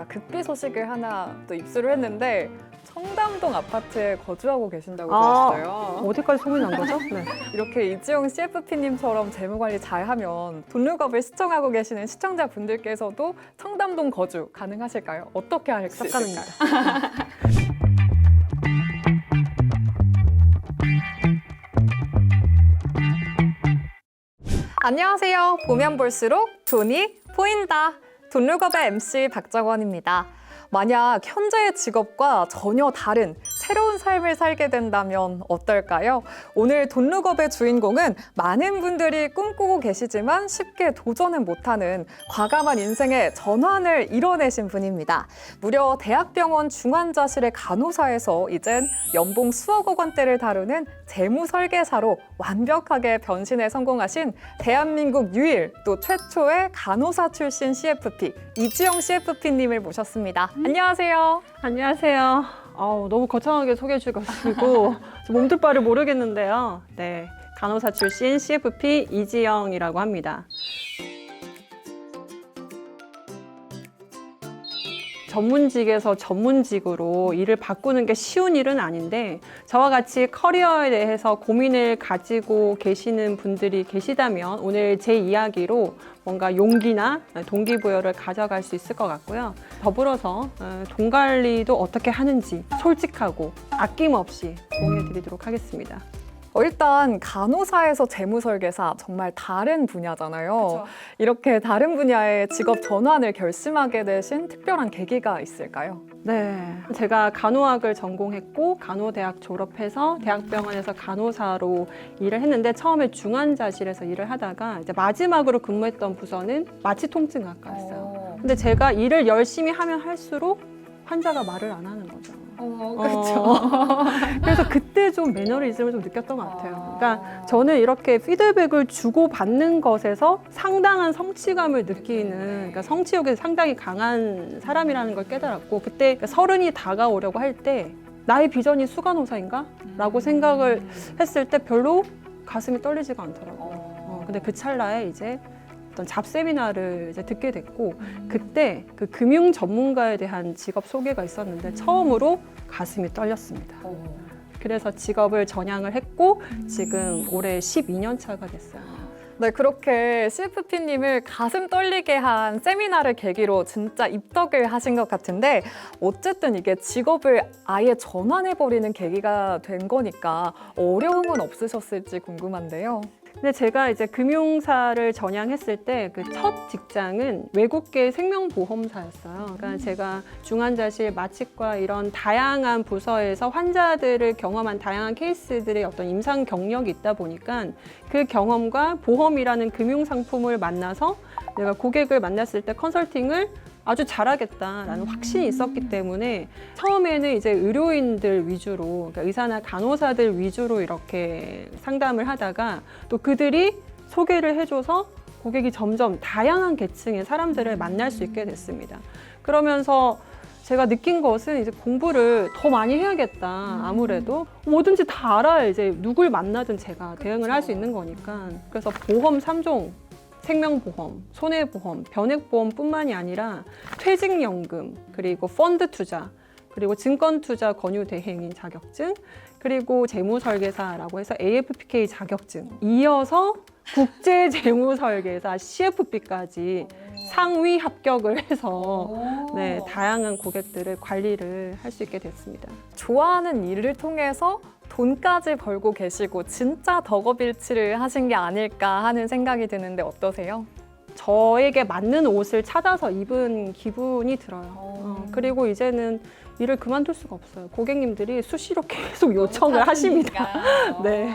제가 극비 소식을 하나 또 입수를 했는데 청담동 아파트에 거주하고 계신다고 들었어요. 어디까지 소문이 난 거죠? 네. 이렇게 이지영 CFP님처럼 재무관리 잘하면 돈룩업을 시청하고 계시는 시청자분들께서도 청담동 거주 가능하실까요? 어떻게 할 수 싹 있을까요? 가능합니다. 안녕하세요. 보면 볼수록 돈이 보인다. 돈룩업의 MC 박정원입니다. 만약 현재의 직업과 전혀 다른 새로운 삶을 살게 된다면 어떨까요? 오늘 돈룩업의 주인공은 많은 분들이 꿈꾸고 계시지만 쉽게 도전은 못하는 과감한 인생의 전환을 이뤄내신 분입니다. 무려 대학병원 중환자실의 간호사에서 이젠 연봉 수억억 원대를 다루는 재무설계사로 완벽하게 변신에 성공하신 대한민국 유일 또 최초의 간호사 출신 CFP 이지영 CFP님을 모셨습니다. 안녕하세요. 안녕하세요. 너무 거창하게 소개해 주셔가지고 몸둘 바를 모르겠는데요. 네, 간호사 출신 CFP 이지영이라고 합니다. 전문직에서 전문직으로 일을 바꾸는 게 쉬운 일은 아닌데 저와 같이 커리어에 대해서 고민을 가지고 계시는 분들이 계시다면 오늘 제 이야기로 뭔가 용기나 동기부여를 가져갈 수 있을 것 같고요. 더불어서 돈 관리도 어떻게 하는지 솔직하고 아낌없이 공유해 드리도록 하겠습니다. 일단 간호사에서 재무설계사 정말 다른 분야잖아요. 그쵸. 이렇게 다른 분야의 직업 전환을 결심하게 되신 특별한 계기가 있을까요? 네, 제가 간호학을 전공했고 간호대학 졸업해서 대학병원에서 간호사로 일을 했는데 처음에 중환자실에서 일을 하다가 이제 마지막으로 근무했던 부서는 마취통증학과였어요. 근데 제가 일을 열심히 하면 할수록 환자가 말을 안 하는 거죠. 그렇죠. 그래서 그때 좀 매너리즘을 좀 느꼈던 것 같아요. 그러니까 저는 이렇게 피드백을 주고받는 것에서 상당한 성취감을 느끼는, 그러니까 성취욕이 상당히 강한 사람이라는 걸 깨달았고, 그때 서른이 다가오려고 할 때 나의 비전이 수간호사인가? 라고 생각을 했을 때 별로 가슴이 떨리지가 않더라고요. 근데 그 찰나에 이제 어떤 잡세미나를 이제 듣게 됐고 그때 그 금융 전문가에 대한 직업 소개가 있었는데 처음으로 가슴이 떨렸습니다. 그래서 직업을 전향을 했고 지금 올해 12년 차가 됐어요. 네, 그렇게 CFP님을 가슴 떨리게 한 세미나를 계기로 진짜 입덕을 하신 것 같은데 어쨌든 이게 직업을 아예 전환해버리는 계기가 된 거니까 어려움은 없으셨을지 궁금한데요. 근데 제가 이제 금융사를 전향했을 때 그 첫 직장은 외국계 생명보험사였어요. 그러니까 제가 중환자실, 마취과 이런 다양한 부서에서 환자들을 경험한 다양한 케이스들의 어떤 임상 경력이 있다 보니까 그 경험과 보험이라는 금융상품을 만나서 내가 고객을 만났을 때 컨설팅을 아주 잘하겠다라는 확신이 있었기 때문에 처음에는 이제 의료인들 위주로, 그러니까 의사나 간호사들 위주로 이렇게 상담을 하다가 또 그들이 소개를 해줘서 고객이 점점 다양한 계층의 사람들을 만날 수 있게 됐습니다. 그러면서 제가 느낀 것은 이제 공부를 더 많이 해야겠다. 아무래도 뭐든지 다 알아야 이제 누굴 만나든 제가 대응을 할 수 있는 거니까. 그래서 보험 3종. 생명보험, 손해보험, 변액보험뿐만이 아니라 퇴직연금, 그리고 펀드 투자, 그리고 증권투자 권유 대행인 자격증, 그리고 재무설계사라고 해서 AFPK 자격증, 이어서 국제재무설계사 CFP까지 상위 합격을 해서 네, 다양한 고객들을 관리를 할 수 있게 됐습니다. 좋아하는 일을 통해서 돈까지 벌고 계시고 진짜 덕업일치를 하신 게 아닐까 하는 생각이 드는데 어떠세요? 저에게 맞는 옷을 찾아서 입은 기분이 들어요. 그리고 이제는 일을 그만둘 수가 없어요. 고객님들이 수시로 계속 요청을 하십니다. 네.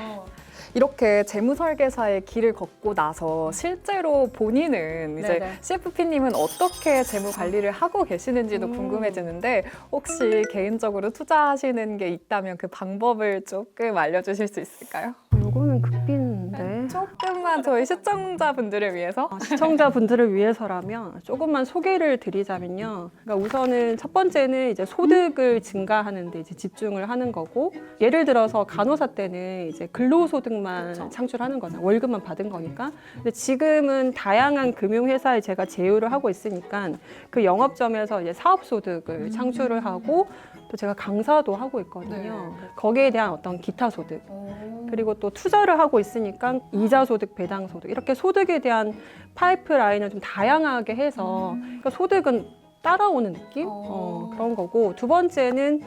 이렇게 재무설계사의 길을 걷고 나서 실제로 본인은 이제 네네. CFP님은 어떻게 재무 관리를 하고 계시는지도 궁금해지는데 혹시 개인적으로 투자하시는 게 있다면 그 방법을 조금 알려주실 수 있을까요? 요거는 극비인데. 조금만 저희 시청자분들을 위해서 시청자분들을 위해서라면 조금만 소개를 드리자면요. 그러니까 우선은 첫 번째는 이제 소득을 증가하는 데 이제 집중을 하는 거고, 예를 들어서 간호사 때는 이제 근로소득만 그렇죠. 창출하는 거잖아요. 월급만 받은 거니까. 근데 지금은 다양한 금융회사에 제가 제휴를 하고 있으니까 그 영업점에서 이제 사업소득을 창출을 하고, 또 제가 강사도 하고 있거든요. 거기에 대한 어떤 기타 소득, 그리고 또 투자를 하고 있으니까 이자 소득, 배당 소득, 이렇게 소득에 대한 파이프라인을 좀 다양하게 해서, 그러니까 소득은 따라오는 느낌? 그런 거고, 두 번째는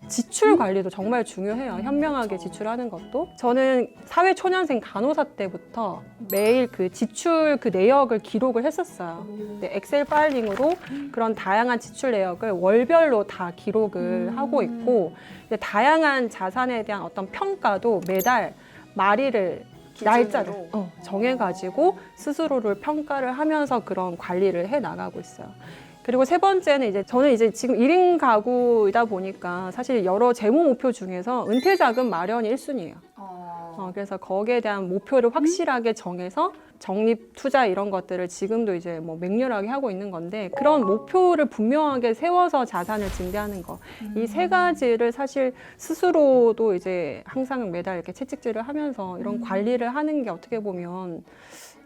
지출 관리도 정말 중요해요. 현명하게 지출하는 것도. 저는 사회초년생 간호사 때부터 매일 그 지출 그 내역을 기록을 했었어요. 근데 엑셀 파일링으로 그런 다양한 지출 내역을 월별로 다 기록을 하고 있고, 이제 다양한 자산에 대한 어떤 평가도 매달 말일을 날짜를 정해가지고 스스로를 평가를 하면서 그런 관리를 해 나가고 있어요. 그리고 세 번째는 이제 저는 이제 지금 1인 가구이다 보니까 사실 여러 재무 목표 중에서 은퇴 자금 마련이 1순위예요. 그래서 거기에 대한 목표를 확실하게 정해서 적립 투자 이런 것들을 지금도 이제 뭐 맹렬하게 하고 있는 건데, 그런 목표를 분명하게 세워서 자산을 증대하는 거, 이 세 가지를 사실 스스로도 이제 항상 매달 이렇게 채찍질을 하면서 이런 관리를 하는 게 어떻게 보면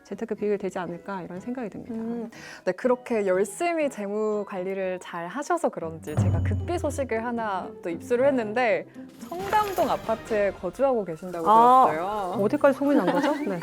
재테크 비결이 되지 않을까 이런 생각이 듭니다. 네, 그렇게 열심히 재무 관리를 잘 하셔서 그런지 제가 급비 소식을 하나 또 입수를 했는데 청담동 아파트에 거주하고 계신다고 들었어요. 어디까지 소문이 난 거죠? 네.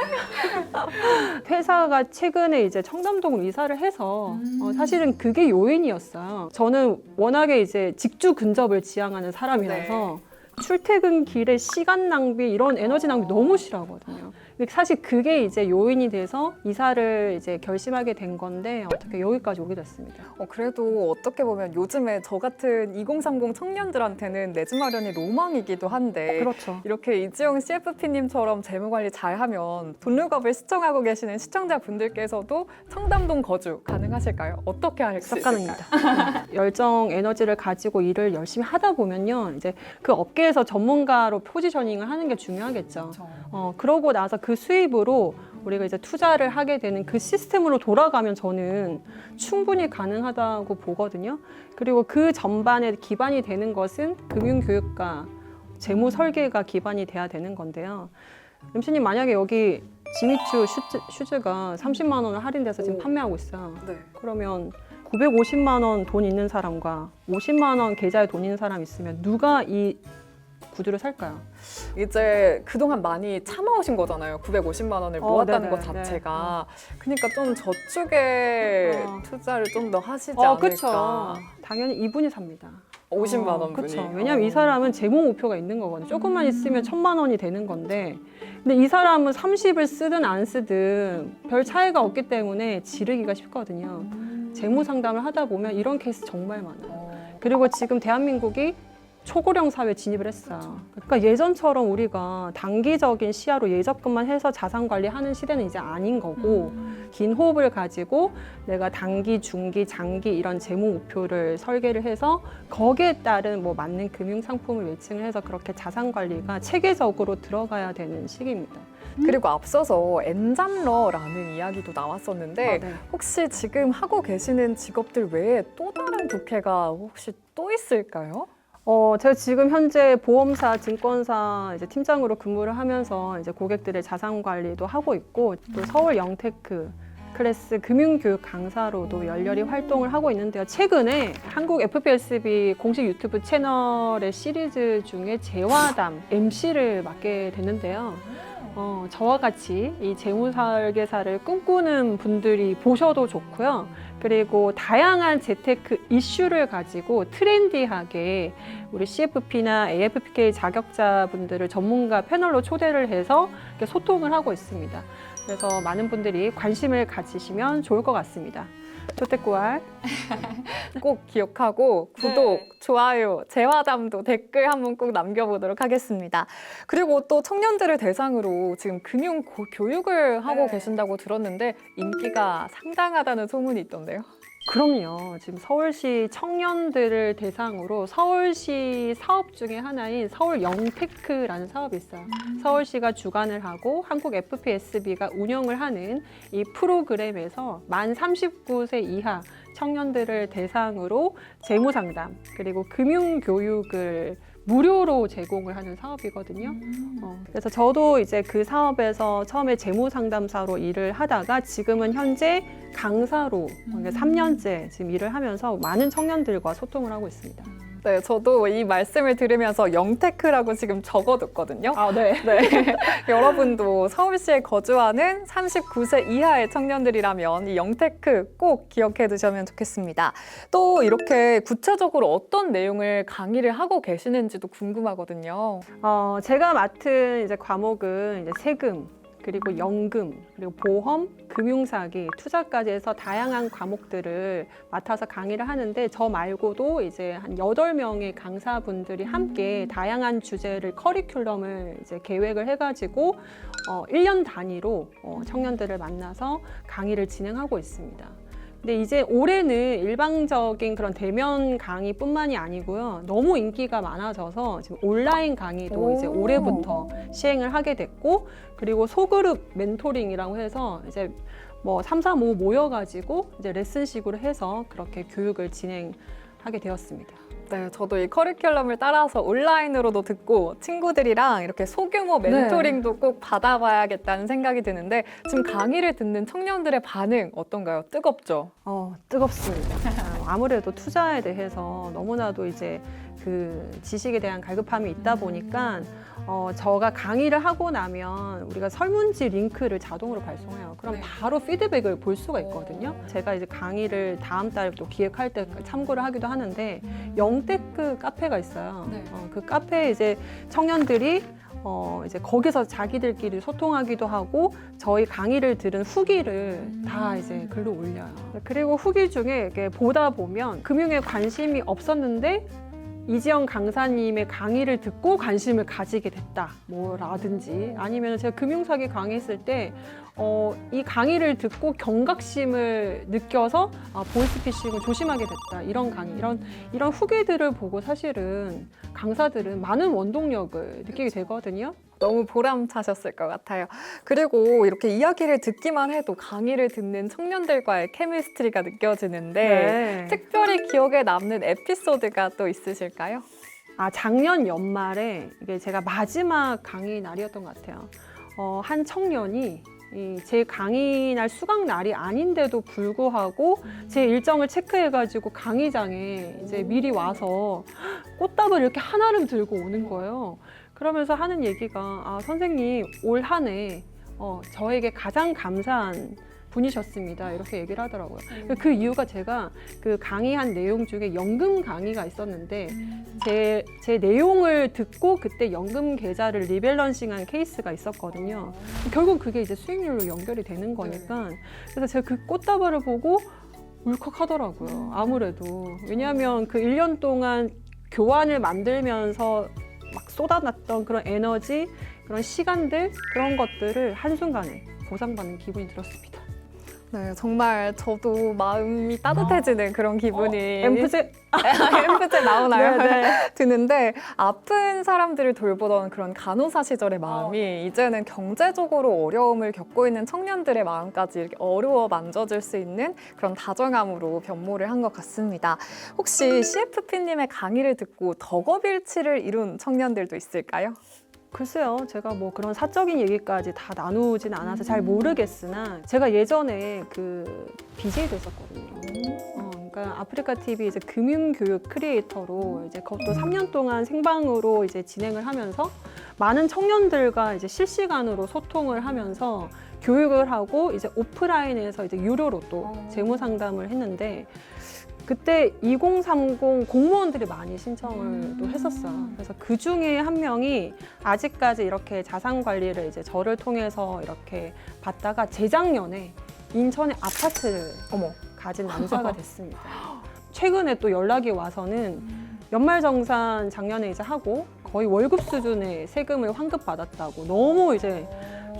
회사가 최근에 이제 청담동으로 이사를 해서 사실은 그게 요인이었어요. 저는 워낙에 이제 직주 근접을 지향하는 사람이라서 출퇴근 길에 시간 낭비, 이런 에너지 낭비 너무 싫어하거든요. 근데 사실 그게 이제 요인이 돼서 이사를 이제 결심하게 된 건데, 어떻게 여기까지 오게 됐습니다. 그래도 어떻게 보면 요즘에 저 같은 2030 청년들한테는 내 집 마련이 로망이기도 한데 그렇죠. 이렇게 이지영 CFP님처럼 재무관리 잘하면 돈룩업을 시청하고 계시는 시청자분들께서도 청담동 거주 가능하실까요? 어떻게 할 수 있을까요? 가능합니다. 열정, 에너지를 가지고 일을 열심히 하다 보면요, 이제 그 업계에서 전문가로 포지셔닝을 하는 게 중요하겠죠. 그러고 나서 그 수입으로 우리가 이제 투자를 하게 되는 그 시스템으로 돌아가면 저는 충분히 가능하다고 보거든요. 그리고 그 전반에 기반이 되는 것은 금융교육과 재무 설계가 기반이 돼야 되는 건데요. MC님, 만약에 여기 지미추 슈즈가 30만 원을 할인돼서 지금 판매하고 있어요. 네. 그러면 950만 원 돈 있는 사람과 50만 원 계좌에 돈 있는 사람 있으면 누가 이 구두를 살까요? 이제 그동안 많이 참아오신 거잖아요. 950만 원을 모았다는 네네, 것 자체가. 그러니까 좀 저축에 투자를 좀 더 하시지 않을까. 그렇죠. 당연히 이분이 삽니다. 50만 원 분이. 그렇죠. 왜냐하면 이 사람은 재무 목표가 있는 거거든요. 조금만 있으면 1,000만 원이 되는 건데, 근데 이 사람은 30을 쓰든 안 쓰든 별 차이가 없기 때문에 지르기가 쉽거든요. 재무 상담을 하다 보면 이런 케이스 정말 많아요. 그리고 지금 대한민국이 초고령 사회에 진입을 했어요. 그러니까 예전처럼 우리가 단기적인 시야로 예적금만 해서 자산 관리하는 시대는 이제 아닌 거고, 긴 호흡을 가지고 내가 단기, 중기, 장기 이런 재무 목표를 설계를 해서 거기에 따른 뭐 맞는 금융 상품을 매칭을 해서 그렇게 자산 관리가 체계적으로 들어가야 되는 시기입니다. 그리고 앞서서 엔잡러라는 이야기도 나왔었는데 혹시 지금 하고 계시는 직업들 외에 또 다른 부캐가 혹시 또 있을까요? 제가 지금 현재 보험사, 증권사 이제 팀장으로 근무를 하면서 이제 고객들의 자산 관리도 하고 있고, 또 서울 영테크 클래스 금융교육 강사로도 열렬히 활동을 하고 있는데요. 최근에 한국 FPSB 공식 유튜브 채널의 시리즈 중에 재화담 MC를 맡게 됐는데요. 저와 같이 이 재무설계사를 꿈꾸는 분들이 보셔도 좋고요. 그리고 다양한 재테크 이슈를 가지고 트렌디하게 우리 CFP나 AFPK 자격자분들을 전문가 패널로 초대를 해서 이렇게 소통을 하고 있습니다. 그래서 많은 분들이 관심을 가지시면 좋을 것 같습니다. 조태꾸알 꼭 기억하고 구독, 좋아요, 재화담도 댓글 한번 꼭 남겨보도록 하겠습니다. 그리고 또 청년들을 대상으로 지금 금융 교육을 하고 계신다고 들었는데 인기가 상당하다는 소문이 있던데요. 그럼요. 지금 서울시 청년들을 대상으로 서울시 사업 중에 하나인 서울 영테크라는 사업이 있어요. 서울시가 주관을 하고 한국 FPSB가 운영을 하는 이 프로그램에서 만 39세 이하 청년들을 대상으로 재무 상담 그리고 금융 교육을 무료로 제공을 하는 사업이거든요. 그래서 저도 이제 그 사업에서 처음에 재무 상담사로 일을 하다가 지금은 현재 강사로 3년째 지금 일을 하면서 많은 청년들과 소통을 하고 있습니다. 네, 저도 이 말씀을 들으면서 영테크라고 지금 적어뒀거든요. 아, 네. 네. 여러분도 서울시에 거주하는 39세 이하의 청년들이라면 이 영테크 꼭 기억해 두시면 좋겠습니다. 또 이렇게 구체적으로 어떤 내용을 강의를 하고 계시는지도 궁금하거든요. 제가 맡은 이제 과목은 이제 세금, 그리고 연금, 그리고 보험, 금융사기, 투자까지 해서 다양한 과목들을 맡아서 강의를 하는데 저 말고도 이제 한 8명의 강사분들이 함께 다양한 주제를 커리큘럼을 이제 계획을 해가지고 1년 단위로 청년들을 만나서 강의를 진행하고 있습니다. 근데 이제 올해는 일방적인 그런 대면 강의뿐만이 아니고요. 너무 인기가 많아져서 지금 온라인 강의도 이제 올해부터 시행을 하게 됐고, 그리고 소그룹 멘토링이라고 해서 이제 뭐 3, 4, 5 모여가지고 이제 레슨식으로 해서 그렇게 교육을 진행하게 되었습니다. 네, 저도 이 커리큘럼을 따라서 온라인으로도 듣고 친구들이랑 이렇게 소규모 멘토링도 꼭 받아봐야겠다는 생각이 드는데 지금 강의를 듣는 청년들의 반응 어떤가요? 뜨겁죠? 뜨겁습니다. 아무래도 투자에 대해서 너무나도 이제 그 지식에 대한 갈급함이 있다 보니까 저가 강의를 하고 나면 우리가 설문지 링크를 자동으로 발송해요. 그럼 바로 피드백을 볼 수가 있거든요. 제가 이제 강의를 다음 달 또 기획할 때 참고를 하기도 하는데 영테크 카페가 있어요. 그 카페에 이제 청년들이 이제 거기서 자기들끼리 소통하기도 하고 저희 강의를 들은 후기를 다 이제 글로 올려요. 그리고 후기 중에 이렇게 보다 보면 금융에 관심이 없었는데 이지영 강사님의 강의를 듣고 관심을 가지게 됐다 뭐라든지 아니면 제가 금융사기 강의했을 때 이 강의를 듣고 경각심을 느껴서 보이스피싱을 조심하게 됐다 이런 강의 이런 후기들을 보고 사실은 강사들은 많은 원동력을 느끼게 되거든요. 너무 보람차셨을 것 같아요. 그리고 이렇게 이야기를 듣기만 해도 강의를 듣는 청년들과의 케미스트리가 느껴지는데 특별히 기억에 남는 에피소드가 또 있으실까요? 작년 연말에 이게 제가 마지막 강의 날이었던 것 같아요. 한 청년이 제 강의 날 수강 날이 아닌데도 불구하고 제 일정을 체크해가지고 강의장에 이제 미리 와서 꽃다발 이렇게 한아름 들고 오는 거예요. 그러면서 하는 얘기가 선생님 올 한 해 저에게 가장 감사한 분이셨습니다. 이렇게 얘기를 하더라고요. 그 이유가 제가 그 강의한 내용 중에 연금 강의가 있었는데 제 내용을 듣고 그때 연금 계좌를 리밸런싱한 케이스가 있었거든요. 결국 그게 이제 수익률로 연결이 되는 거니까 그래서 제가 그 꽃다발을 보고 울컥하더라고요. 아무래도 왜냐하면 그 1년 동안 교환을 만들면서 막 쏟아놨던 그런 에너지, 그런 시간들, 그런 것들을 한순간에 보상받는 기분이 들었습니다. 네, 정말 저도 마음이 따뜻해지는 그런 기분이 엠프제 나오나요? 네. 드는데 아픈 사람들을 돌보던 그런 간호사 시절의 마음이 이제는 경제적으로 어려움을 겪고 있는 청년들의 마음까지 이렇게 어루어 만져줄 수 있는 그런 다정함으로 변모를 한 것 같습니다. 혹시 CFP님의 강의를 듣고 덕업일치를 이룬 청년들도 있을까요? 글쎄요, 제가 뭐 그런 사적인 얘기까지 다 나누진 않아서 잘 모르겠으나 제가 예전에 그 BJ도 했었거든요. 그러니까 아프리카 TV 이제 금융교육 크리에이터로 이제 그것도 3년 동안 생방으로 이제 진행을 하면서 많은 청년들과 이제 실시간으로 소통을 하면서 교육을 하고 이제 오프라인에서 이제 유료로 또 재무 상담을 했는데. 그때 2030 공무원들이 많이 신청을 또 했었어요. 그래서 그 중에 한 명이 아직까지 이렇게 자산 관리를 이제 저를 통해서 이렇게 받다가 재작년에 인천에 아파트를 가진 남자가 됐습니다. 최근에 또 연락이 와서는 연말정산 작년에 이제 하고 거의 월급 수준의 세금을 환급받았다고 너무 이제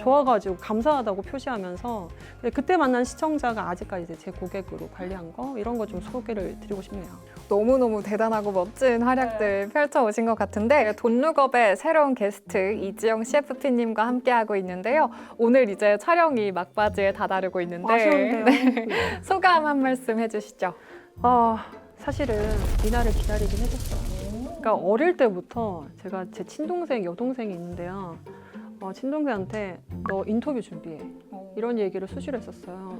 좋아가지고 감사하다고 표시하면서 그때 만난 시청자가 아직까지 이제 제 고객으로 관리한 거 이런 거 좀 소개를 드리고 싶네요. 너무너무 대단하고 멋진 활약들 펼쳐오신 것 같은데 돈룩업의 새로운 게스트 이지영 CFP님과 함께하고 있는데요. 오늘 이제 촬영이 막바지에 다다르고 있는데 아쉬운데요. 네. 소감 한 말씀 해주시죠. 사실은 이날을 기다리긴 했었어요. 그러니까 어릴 때부터 제가 제 친동생, 여동생이 있는데요. 친동생한테 너 인터뷰 준비해. 이런 얘기를 수시로 했었어요.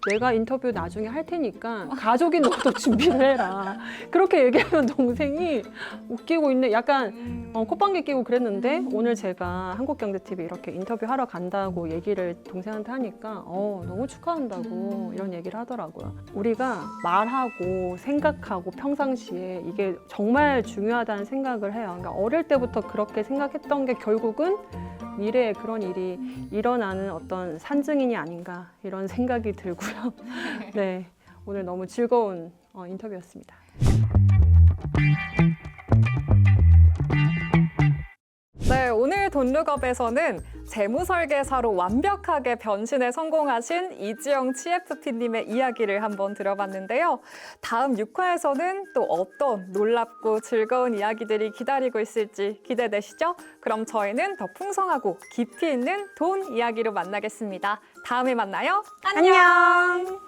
내가 인터뷰 나중에 할 테니까 가족인 너도 준비를 해라. 그렇게 얘기하면 동생이 웃기고 있네. 약간 콧방귀 끼고 그랬는데 오늘 제가 한국경제TV 이렇게 인터뷰하러 간다고 얘기를 동생한테 하니까 너무 축하한다고 이런 얘기를 하더라고요. 우리가 말하고 생각하고 평상시에 이게 정말 중요하다는 생각을 해요. 그러니까 어릴 때부터 그렇게 생각했던 게 결국은 미래에 그런 일이 일어나는 어떤 산증인이 아닌가 이런 생각이 들고요. 네, 오늘 너무 즐거운 인터뷰였습니다. 네, 오늘 돈룩업에서는 재무설계사로 완벽하게 변신에 성공하신 이지영 CFP님의 이야기를 한번 들어봤는데요. 다음 6화에서는 또 어떤 놀랍고 즐거운 이야기들이 기다리고 있을지 기대되시죠? 그럼 저희는 더 풍성하고 깊이 있는 돈 이야기로 만나겠습니다. 다음에 만나요. 안녕!